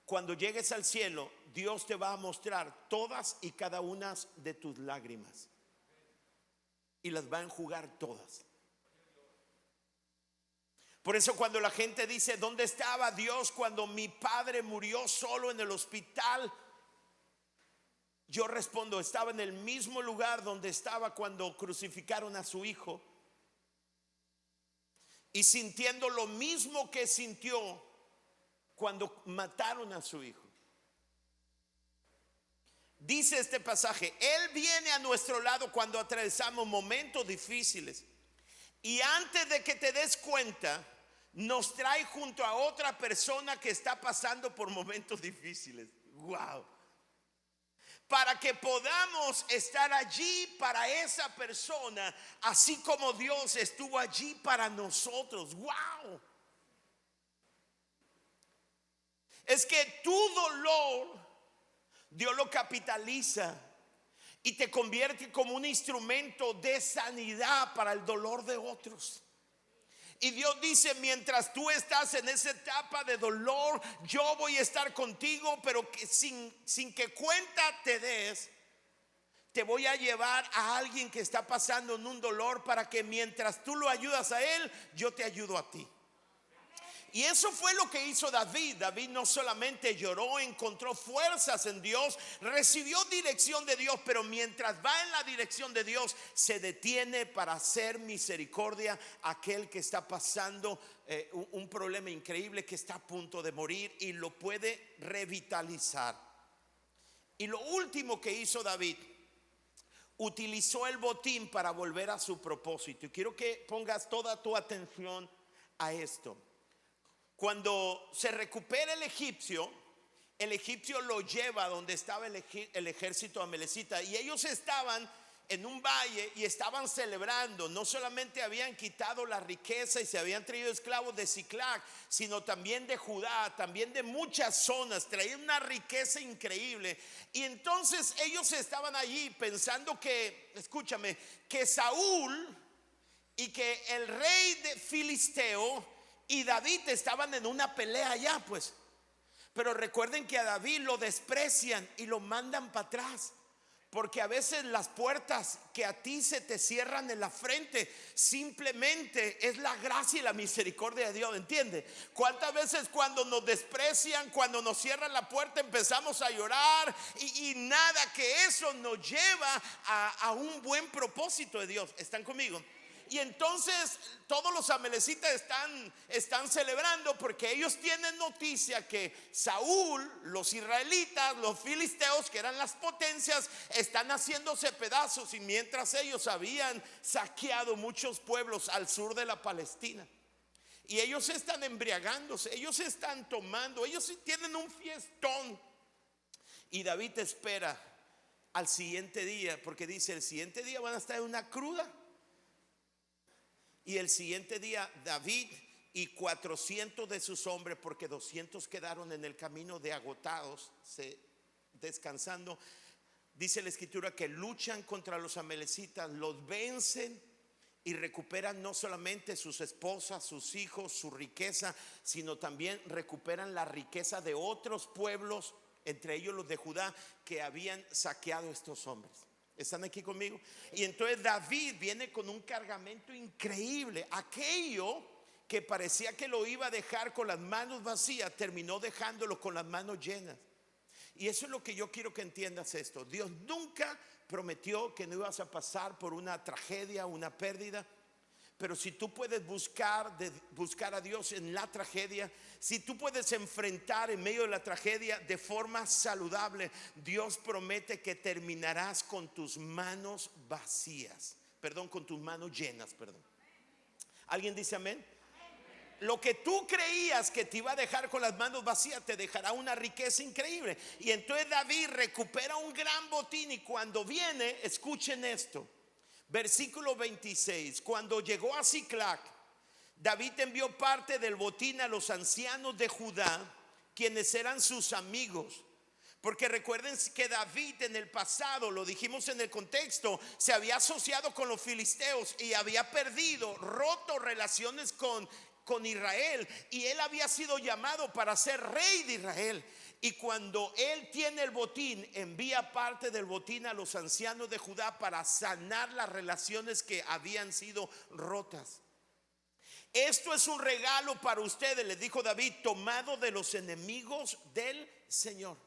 cuando llegues al cielo, Dios te va a mostrar todas y cada una de tus lágrimas y las va a enjugar todas. Por eso cuando la gente dice, ¿dónde estaba Dios cuando mi padre murió solo en el hospital? Yo respondo, estaba en el mismo lugar donde estaba cuando crucificaron a su hijo, y sintiendo lo mismo que sintió cuando mataron a su hijo. Dice este pasaje, Él viene a nuestro lado cuando atravesamos momentos difíciles, y antes de que te des cuenta, nos trae junto a otra persona que está pasando por momentos difíciles. Wow. Para que podamos estar allí para esa persona, así como Dios estuvo allí para nosotros. Wow. Es que tu dolor, Dios lo capitaliza y te convierte como un instrumento de sanidad para el dolor de otros. Y Dios dice, mientras tú estás en esa etapa de dolor, yo voy a estar contigo, pero que sin que cuenta te des, te voy a llevar a alguien que está pasando en un dolor, para que mientras tú lo ayudas a él, yo te ayudo a ti. Y eso fue lo que hizo David. David no solamente lloró, encontró fuerzas en Dios, recibió dirección de Dios, pero mientras va en la dirección de Dios, se detiene para hacer misericordia a aquel que está pasando un problema increíble, que está a punto de morir, y lo puede revitalizar. Y lo último que hizo David, utilizó el botín para volver a su propósito. Y quiero que pongas toda tu atención a esto. Cuando se recupera el egipcio lo lleva donde estaba el ejército amalecita, y ellos estaban en un valle y estaban celebrando. No solamente habían quitado la riqueza y se habían traído esclavos de Siclag, sino también de Judá, también de muchas zonas. Traían una riqueza increíble. Y entonces ellos estaban allí pensando que, escúchame, que Saúl y que el rey de Filisteo y David estaban en una pelea allá, pues. Pero recuerden que a David lo desprecian y lo mandan para atrás. Porque a veces las puertas que a ti se te cierran en la frente simplemente es la gracia y la misericordia de Dios, ¿entiende? ¿Cuántas veces cuando nos desprecian, cuando nos cierran la puerta, empezamos a llorar y nada que eso nos lleva a un buen propósito de Dios? ¿Están conmigo? Y entonces todos los amalecitas están celebrando porque ellos tienen noticia que Saúl, los israelitas, los filisteos, que eran las potencias, están haciéndose pedazos. Y mientras ellos habían saqueado muchos pueblos al sur de la Palestina, y ellos están embriagándose, ellos están tomando, ellos tienen un fiestón. Y David espera al siguiente día, porque dice: el siguiente día van a estar en una cruda. Y el siguiente día David y 400 de sus hombres, porque 200 quedaron en el camino de agotados, descansando. Dice la escritura que luchan contra los amalecitas, los vencen y recuperan no solamente sus esposas, sus hijos, su riqueza, sino también recuperan la riqueza de otros pueblos, entre ellos los de Judá, que habían saqueado estos hombres. ¿Están aquí conmigo? Y entonces David viene con un cargamento increíble. Aquello que parecía que lo iba a dejar con las manos vacías, terminó dejándolo con las manos llenas. Y eso es lo que yo quiero que entiendas esto. Dios nunca prometió que no ibas a pasar por una tragedia, una pérdida. Pero si tú puedes buscar a Dios en la tragedia, si tú puedes enfrentar en medio de la tragedia de forma saludable, Dios promete que terminarás con tus manos vacías. Perdón, con tus manos llenas, perdón. ¿Alguien dice amén? Lo que tú creías que te iba a dejar con las manos vacías, te dejará una riqueza increíble. Y entonces David recupera un gran botín, y cuando viene, escuchen esto. Versículo 26. Cuando llegó a Siclac, David envió parte del botín a los ancianos de Judá, quienes eran sus amigos. Porque recuerden que David en el pasado, lo dijimos en el contexto, se había asociado con los filisteos y había roto relaciones con Israel, y él había sido llamado para ser rey de Israel. Y cuando él tiene el botín, envía parte del botín a los ancianos de Judá para sanar las relaciones que habían sido rotas. Esto es un regalo para ustedes, les dijo David, tomado de los enemigos del Señor.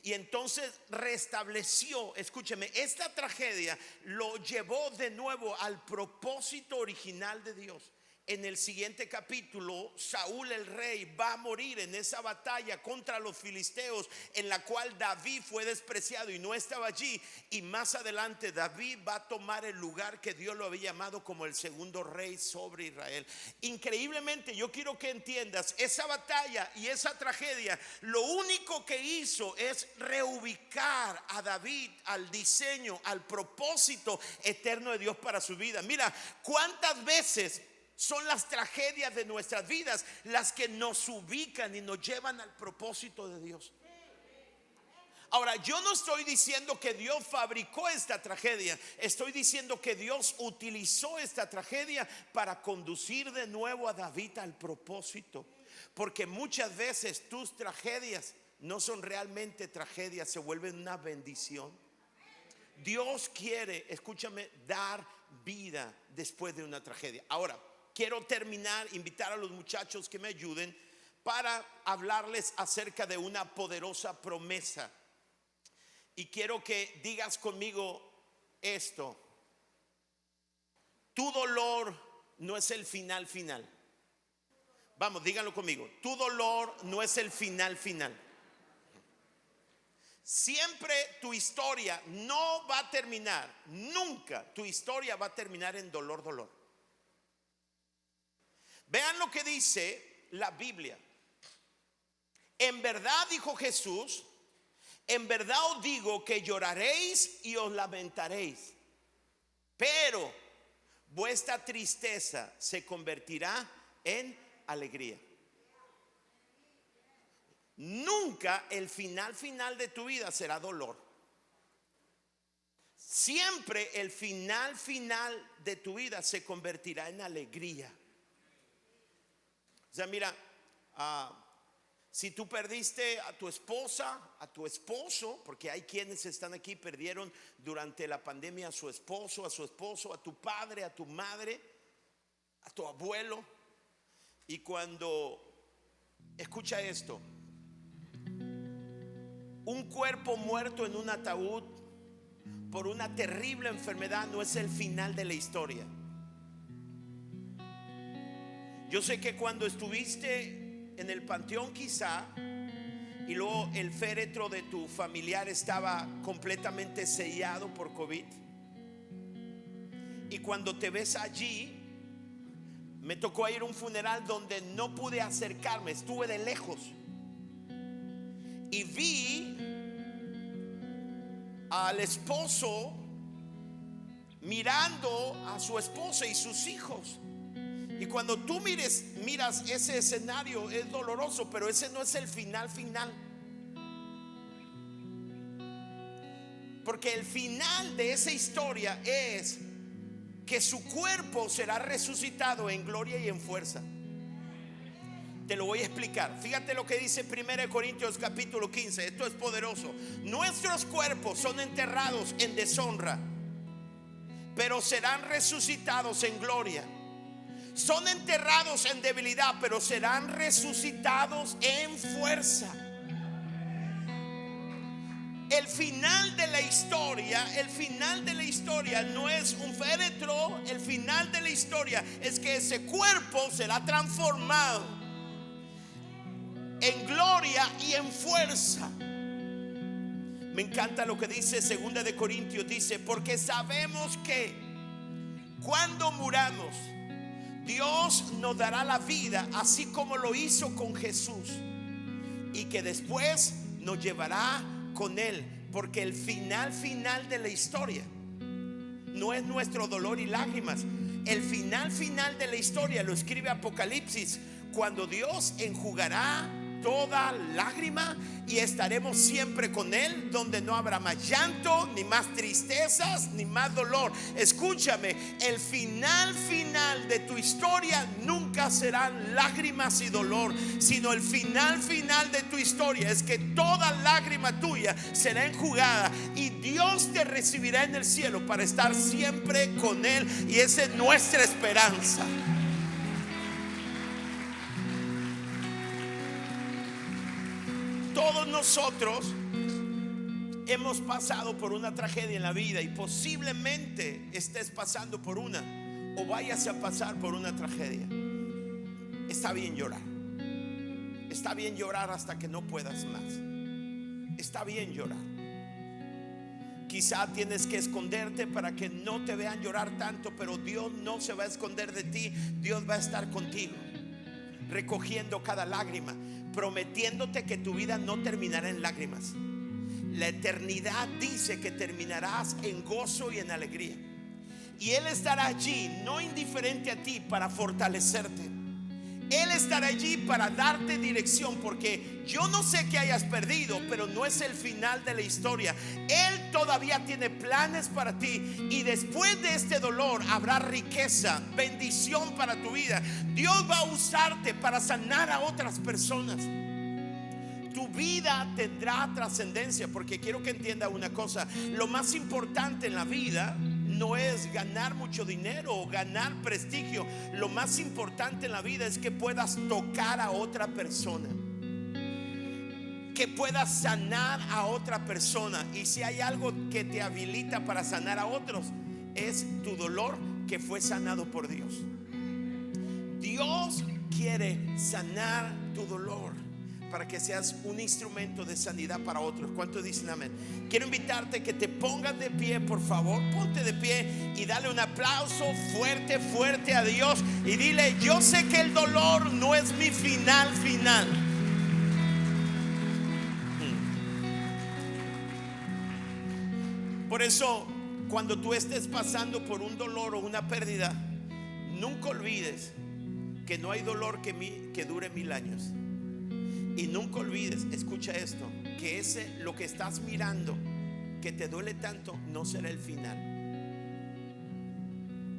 Y entonces restableció, escúcheme, esta tragedia lo llevó de nuevo al propósito original de Dios. En el siguiente capítulo, Saúl el rey va a morir en esa batalla contra los filisteos, en la cual David fue despreciado y no estaba allí. Y más adelante David va a tomar el lugar que Dios lo había llamado como el segundo rey sobre Israel. Increíblemente, yo quiero que entiendas, esa batalla y esa tragedia, lo único que hizo es reubicar a David al diseño, al propósito eterno de Dios para su vida. Mira, cuántas veces son las tragedias de nuestras vidas las que nos ubican y nos llevan al propósito de Dios. Ahora, yo no estoy diciendo que Dios fabricó esta tragedia. Estoy diciendo que Dios utilizó esta tragedia para conducir de nuevo a David al propósito. Porque muchas veces tus tragedias no son realmente tragedias, se vuelven una bendición. Dios quiere, escúchame, dar vida después de una tragedia. Ahora, quiero terminar, invitar a los muchachos que me ayuden para hablarles acerca de una poderosa promesa. Y quiero que digas conmigo esto: tu dolor no es el final final. Vamos, díganlo conmigo. Tu dolor no es el final final. Siempre tu historia no va a terminar, nunca tu historia va a terminar en dolor. Vean lo que dice la Biblia. En verdad, dijo Jesús, en verdad os digo que lloraréis y os lamentaréis, pero vuestra tristeza se convertirá en alegría. Nunca el final de tu vida será dolor. Siempre el final de tu vida se convertirá en alegría. O sea, mira, Si tú perdiste a tu esposa, a tu esposo, porque hay quienes están aquí, perdieron durante la pandemia a su esposo, a tu padre, a tu madre, a tu abuelo. Y cuando, escucha esto, un cuerpo muerto en un ataúd por una terrible enfermedad no es el final de la historia. Yo sé que cuando estuviste en el panteón quizá, y luego el féretro de tu familiar estaba completamente sellado por COVID, y cuando te ves allí, me tocó ir a un funeral donde no pude acercarme, estuve de lejos y vi al esposo mirando a su esposa y sus hijos. Y cuando tú miras ese escenario, es doloroso, pero ese no es el final. Porque el final de esa historia es que su cuerpo será resucitado en gloria y en fuerza. Te lo voy a explicar. Fíjate lo que dice 1 Corintios capítulo 15. Esto es poderoso. Nuestros cuerpos son enterrados en deshonra, pero serán resucitados en gloria. Son enterrados en debilidad, pero serán resucitados en fuerza. El final de la historia no es un féretro. El final de la historia es que ese cuerpo será transformado en gloria y en fuerza. Me encanta lo que dice 2 de Corintios. Dice: porque sabemos que cuando muramos, Dios nos dará la vida, así como lo hizo con Jesús, y que después nos llevará con Él. Porque el final de la historia no es nuestro dolor y lágrimas. El final de la historia lo escribe Apocalipsis, cuando Dios enjugará toda lágrima y estaremos siempre con Él, donde no habrá más llanto, ni más tristezas, ni más dolor. Escúchame, el final de tu historia nunca serán lágrimas y dolor, sino el final de tu historia es que toda lágrima tuya será enjugada y Dios te recibirá en el cielo para estar siempre con Él. Y esa es nuestra esperanza. Todos nosotros hemos pasado por una tragedia en la vida, y posiblemente estés pasando por una, o vayas a pasar por una tragedia. Está bien llorar. Está bien llorar hasta que no puedas más. Está bien llorar. Quizá tienes que esconderte para que no te vean llorar tanto, pero Dios no se va a esconder de ti. Dios va a estar contigo, recogiendo cada lágrima, prometiéndote que tu vida no terminará en lágrimas. La eternidad dice que terminarás en gozo y en alegría. Y Él estará allí, no indiferente a ti, para fortalecerte. Él estará allí para darte dirección, porque yo no sé qué hayas perdido, pero no es el final de la historia. Él todavía tiene planes para ti, y después de este dolor habrá riqueza, bendición para tu vida. Dios va a usarte para sanar a otras personas. Tu vida tendrá trascendencia, porque quiero que entienda una cosa: lo más importante en la vida no es ganar mucho dinero o ganar prestigio. Lo más importante en la vida es que puedas tocar a otra persona, que puedas sanar a otra persona. Y si hay algo que te habilita para sanar a otros, es tu dolor, que fue sanado por Dios. Dios quiere sanar tu dolor para que seas un instrumento de sanidad para otros. ¿Cuántos dicen amén? Quiero invitarte que te pongas de pie, por favor. Ponte de pie y dale un aplauso fuerte a Dios y dile: yo sé que el dolor no es mi final. Por eso, cuando tú estés pasando por un dolor o una pérdida, nunca olvides que no hay dolor que dure 1000 años. Y nunca olvides, escucha esto, que lo que estás mirando, que te duele tanto, no será el final.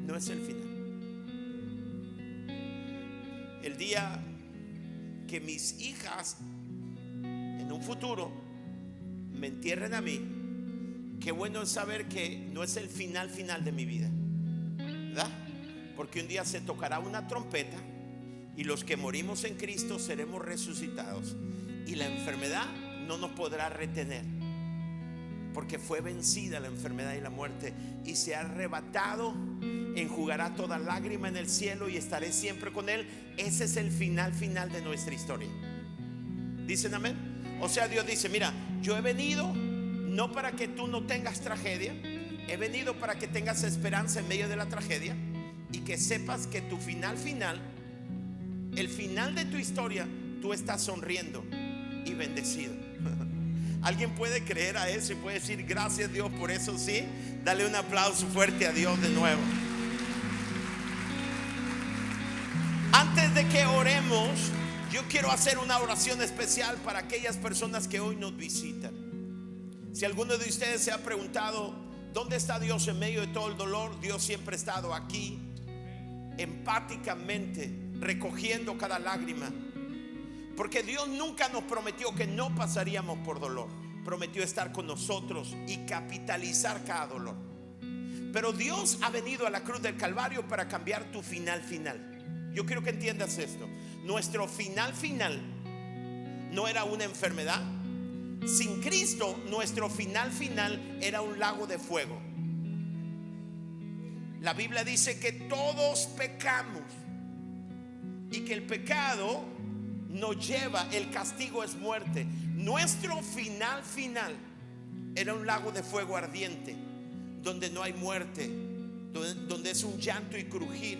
No es el final. El día que mis hijas en un futuro me entierren a mí, qué bueno es saber que no es el final de mi vida, ¿verdad? Porque un día se tocará una trompeta y los que morimos en Cristo seremos resucitados, y la enfermedad no nos podrá retener, porque fue vencida la enfermedad y la muerte, y se ha arrebatado. Enjugará toda lágrima en el cielo y estaré siempre con Él. Ese es el final de nuestra historia. ¿Dicen amén? O sea, Dios dice: mira, yo he venido no para que tú no tengas tragedia, he venido para que tengas esperanza en medio de la tragedia, y que sepas que tu final, el final de tu historia, tú estás sonriendo y bendecido. ¿Alguien puede creer a eso y puede decir gracias Dios por eso? Sí, dale un aplauso fuerte a Dios de nuevo. Antes de que oremos, yo quiero hacer una oración especial para aquellas personas que hoy nos visitan. Si alguno de ustedes se ha preguntado ¿dónde está Dios en medio de todo el dolor? Dios siempre ha estado aquí, empáticamente recogiendo cada lágrima, porque Dios nunca nos prometió que no pasaríamos por dolor. Prometió estar con nosotros y capitalizar cada dolor. Pero Dios ha venido a la cruz del Calvario para cambiar tu final. Yo quiero que entiendas esto. Nuestro final no era una enfermedad. Sin Cristo, nuestro final era un lago de fuego. La Biblia dice que todos pecamos y que el pecado nos lleva, el castigo es muerte. Nuestro final era un lago de fuego ardiente, donde no hay muerte, donde es un llanto y crujir.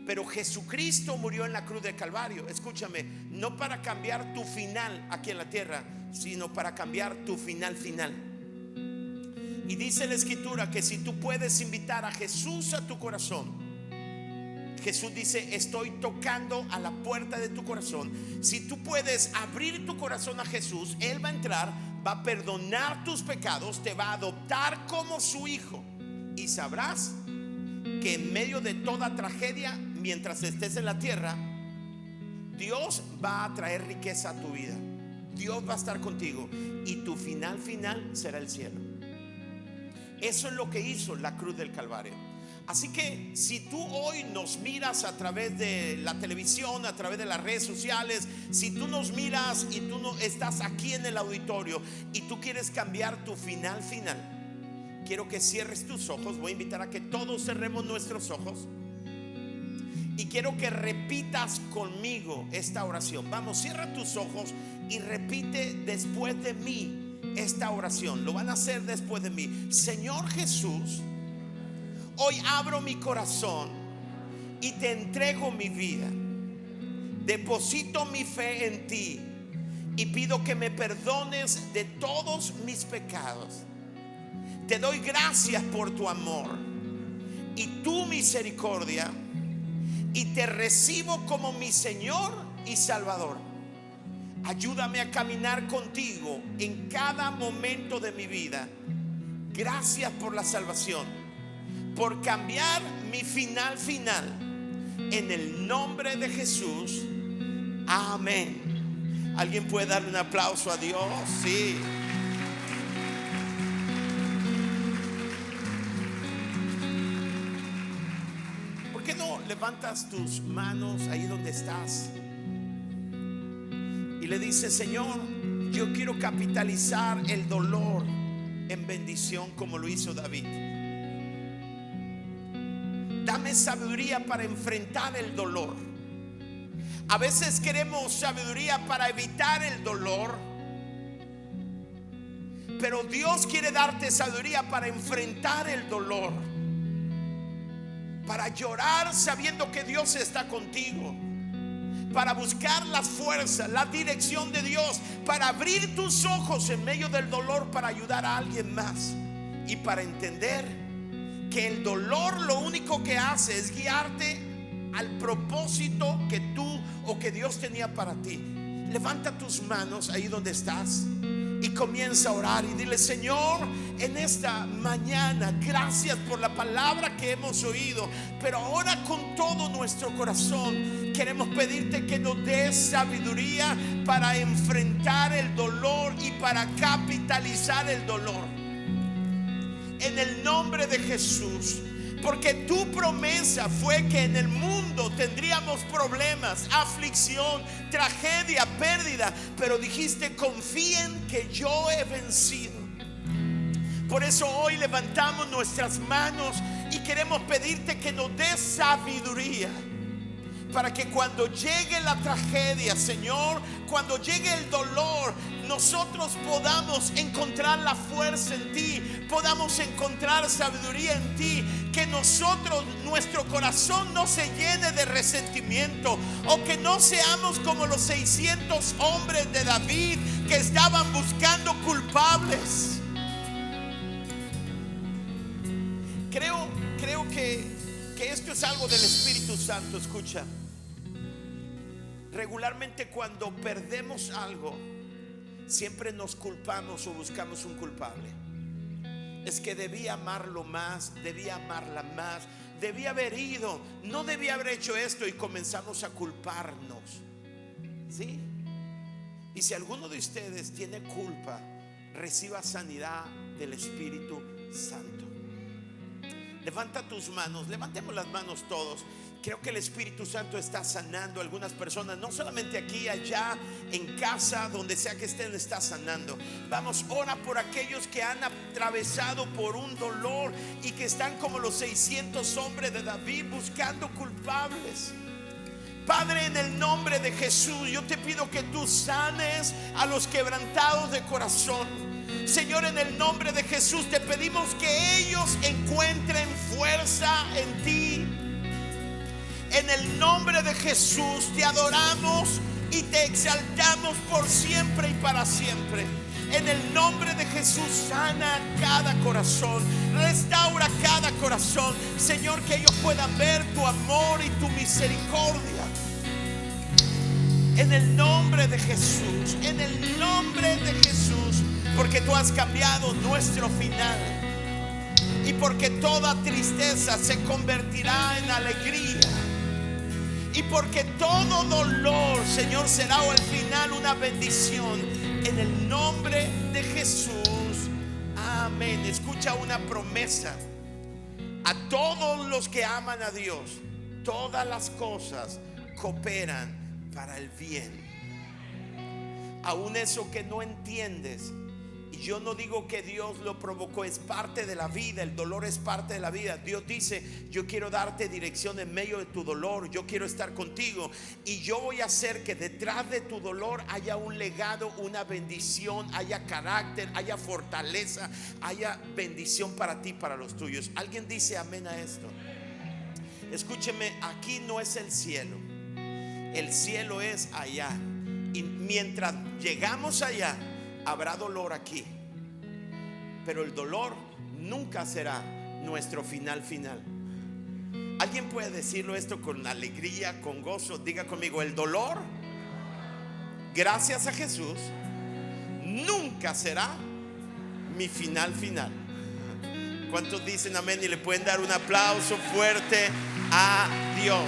Pero Jesucristo murió en la cruz del Calvario, escúchame, no para cambiar tu final aquí en la tierra, sino para cambiar tu final. Y dice la Escritura que si tú puedes invitar a Jesús a tu corazón, Jesús dice: estoy tocando a la puerta de tu corazón. Si tú puedes abrir tu corazón a Jesús, Él va a entrar, va a perdonar tus pecados, te va a adoptar como su hijo, y sabrás que en medio de toda tragedia, mientras estés en la tierra, Dios va a traer riqueza a tu vida. Dios va a estar contigo y tu final será el cielo. Eso es lo que hizo la cruz del Calvario. Así que si tú hoy nos miras a través de la televisión, a través de las redes sociales, si tú nos miras y tú no estás aquí en el auditorio y tú quieres cambiar tu final, quiero que cierres tus ojos. Voy a invitar a que todos cerremos nuestros ojos y quiero que repitas conmigo esta oración. Vamos, cierra tus ojos y repite después de mí esta oración. Lo van a hacer después de mí. Señor Jesús, hoy abro mi corazón y te entrego mi vida. Deposito mi fe en ti y pido que me perdones de todos mis pecados. Te doy gracias por tu amor y tu misericordia, y te recibo como mi Señor y Salvador. Ayúdame a caminar contigo en cada momento de mi vida. Gracias por la salvación, por cambiar mi final. En el nombre de Jesús, amén. ¿Alguien puede darle un aplauso a Dios? Sí. ¿Por qué no levantas tus manos ahí donde estás y le dices: Señor, yo quiero capitalizar el dolor en bendición como lo hizo David? Dame sabiduría para enfrentar el dolor. A veces queremos sabiduría para evitar el dolor, pero Dios quiere darte sabiduría para enfrentar el dolor, para llorar sabiendo que Dios está contigo, para buscar las fuerzas, la dirección de Dios, para abrir tus ojos en medio del dolor para ayudar a alguien más, y para entender que el dolor lo único que hace es guiarte al propósito que tú o que Dios tenía para ti. Levanta tus manos ahí donde estás Y comienza a orar y dile: Señor, en esta mañana, gracias por la palabra que hemos oído, pero ahora con todo nuestro corazón queremos pedirte que nos des sabiduría para enfrentar el dolor y para capitalizar el dolor. En el nombre de Jesús. Porque tu promesa fue que en el mundo tendríamos problemas, aflicción, tragedia, pérdida, pero dijiste: confíen que yo he vencido. Por eso hoy levantamos nuestras manos y queremos pedirte que nos des sabiduría, para que cuando llegue la tragedia, Señor, cuando llegue el dolor, nosotros podamos encontrar la fuerza en ti, podamos encontrar sabiduría en ti. Que nosotros, nuestro corazón no se llene de resentimiento, o que no seamos como los 600 hombres de David que estaban buscando culpables. Creo que esto es algo del Espíritu Santo. Escucha. Regularmente cuando perdemos algo, siempre nos culpamos o buscamos un culpable. Es que debía amarlo más, debía amarla más, debía haber ido, no debía haber hecho esto, y comenzamos a culparnos. ¿Sí? Y si alguno de ustedes tiene culpa, reciba sanidad del Espíritu Santo. Levanta tus manos, levantemos las manos todos. Creo que el Espíritu Santo está sanando a algunas personas, no solamente aquí, allá, en casa, donde sea que estén, está sanando. Vamos, ora por aquellos que han atravesado por un dolor y que están como los 600 hombres de David buscando culpables. Padre, en el nombre de Jesús, yo te pido que tú sanes a los quebrantados de corazón. Señor, en el nombre de Jesús te pedimos que ellos encuentren fuerza en ti. En el nombre de Jesús te adoramos y te exaltamos por siempre y para siempre. En el nombre de Jesús, sana cada corazón, restaura cada corazón. Señor, que ellos puedan ver tu amor y tu misericordia. En el nombre de Jesús, en el nombre de Jesús, porque tú has cambiado nuestro final, y porque toda tristeza se convertirá en alegría, y porque todo dolor, Señor, será al final una bendición. En el nombre de Jesús, amén. Escucha una promesa: a todos los que aman a Dios, todas las cosas cooperan para el bien. Aún eso que no entiendes, y yo no digo que Dios lo provocó, es parte de la vida, el dolor es parte de la vida. Dios dice: yo quiero darte dirección en medio de tu dolor, yo quiero estar contigo, y yo voy a hacer que detrás de tu dolor haya un legado, una bendición, haya carácter, haya fortaleza, haya bendición para ti, para los tuyos. ¿Alguien dice amén a esto? Escúcheme, aquí no es el cielo, el cielo es allá, y mientras llegamos allá habrá dolor aquí, pero el dolor nunca será nuestro final. ¿Alguien puede decirlo esto con alegría, con gozo? Diga conmigo: el dolor, gracias a Jesús, nunca será mi final. ¿Cuántos dicen amén y le pueden dar un aplauso fuerte a Dios?